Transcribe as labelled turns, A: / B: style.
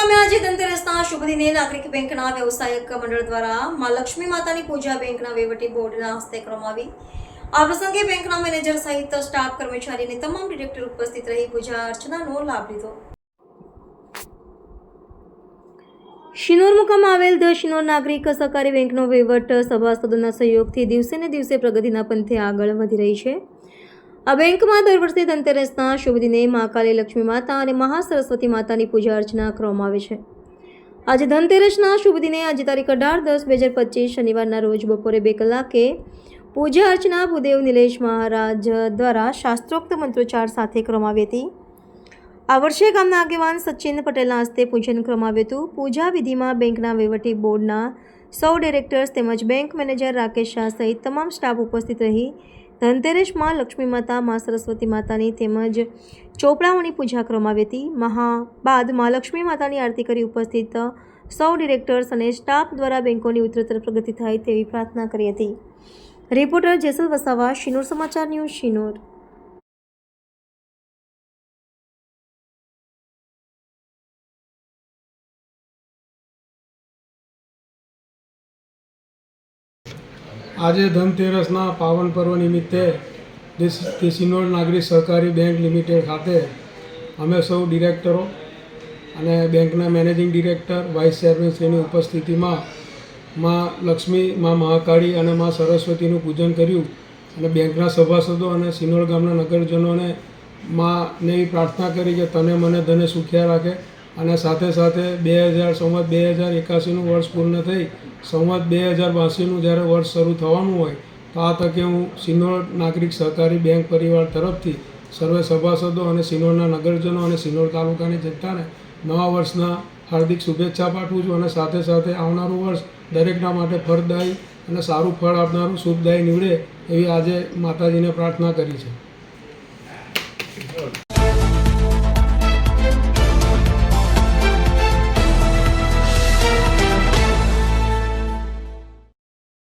A: મુકામે આજે ધનતેરસના શુભ દિને નાગરિક બેંકના વ્યવસાયિક મંડળ દ્વારા માં લક્ષ્મી માતાની પૂજા બેંકના વહીવટી બોર્ડના હસ્તે કરવામાં આવી। આ પ્રસંગે બેંકના મેનેજર સહિત સ્ટાફ કર્મચારી અને તમામ ડિરેક્ટર ઉપસ્થિત રહી પૂજા અર્ચનાનો લાભ લીધો। શિનોર મુકામે આવેલ ધ શિનોર નાગરિક સહકારી બેંકનો વહીવટ સભાસદોના સહયોગથી દિવસે ને દિવસે પ્રગતિના પંથે આગળ વધી રહી છે। આ બેંકમાં દર વર્ષે ધનતેરસના શુભ દિને મહાકાલી લક્ષ્મી માતા અને મહાસરસ્વતી માતાની પૂજા અર્ચના કરવામાં આવે છે। આજે ધનતેરસના શુભ દિને આજે તારીખ 18-10-2025 શનિવારના રોજ બપોરે 2 કલાકે પૂજા અર્ચના ભૂદેવ નિલેશ મહારાજ દ્વારા શાસ્ત્રોક્ત મંત્રોચ્ચાર સાથે કરવામાં આવી હતી। આ વર્ષે ગામના આગેવાન સચિન પટેલના હસ્તે પૂજન કરવામાં આવ્યું હતું। પૂજા વિધિમાં બેંકના વહીવટી બોર્ડના સૌ ડિરેક્ટર્સ તેમજ બેંક મેનેજર રાકેશ શાહ સહિત તમામ સ્ટાફ ઉપસ્થિત રહી ધનતેરસમાં લક્ષ્મી માતા મા સરસ્વતી માતાની તેમજ ચોપડાઓની પૂજા કરવામાં આવી હતી। બાદ મા લક્ષ્મી માતાની આરતી કરી ઉપસ્થિત સૌ ડિરેક્ટર્સ અને સ્ટાફ દ્વારા બેંકોની ઉત્તરોત્તર પ્રગતિ થાય તેવી પ્રાર્થના કરી હતી। રિપોર્ટર જેસલ વસાવા, શિનોર સમાચાર ન્યૂઝ, શિનોર।
B: આજે ધનતેરસના પાવન પર્વ નિમિત્તે શિનોર નાગરિક સહકારી બેંક લિમિટેડ ખાતે અમે સૌ ડિરેક્ટરો અને બેંકના મેનેજિંગ ડિરેક્ટર, વાઇસ ચેરમેનશ્રીની ઉપસ્થિતિમાં માં લક્ષ્મી, માં મહાકાળી અને માં સરસ્વતીનું પૂજન કર્યું અને બેંકના સભાસદો અને શિનોર ગામના નગરજનોને માને એવી પ્રાર્થના કરી કે તને મને ધને સુખ્યા રાખે અને સાથે સાથે સંવત 2081નું વર્ષ પૂર્ણ થઈ સંવત 2082નું જ્યારે વર્ષ શરૂ થવાનું હોય તો આ તકે હું શિનોર નાગરિક સહકારી બેંક પરિવાર તરફથી સર્વે સભાસદો અને શિનોરના નગરજનો અને શિનોર તાલુકાની જનતાને નવા વર્ષના હાર્દિક શુભેચ્છા પાઠવું છું અને સાથે સાથે આવનારું વર્ષ દરેકના માટે ફળદાયી અને સારું ફળ આપનારું શુભદાયી નીવડે એવી આજે માતાજીને પ્રાર્થના કરી છે।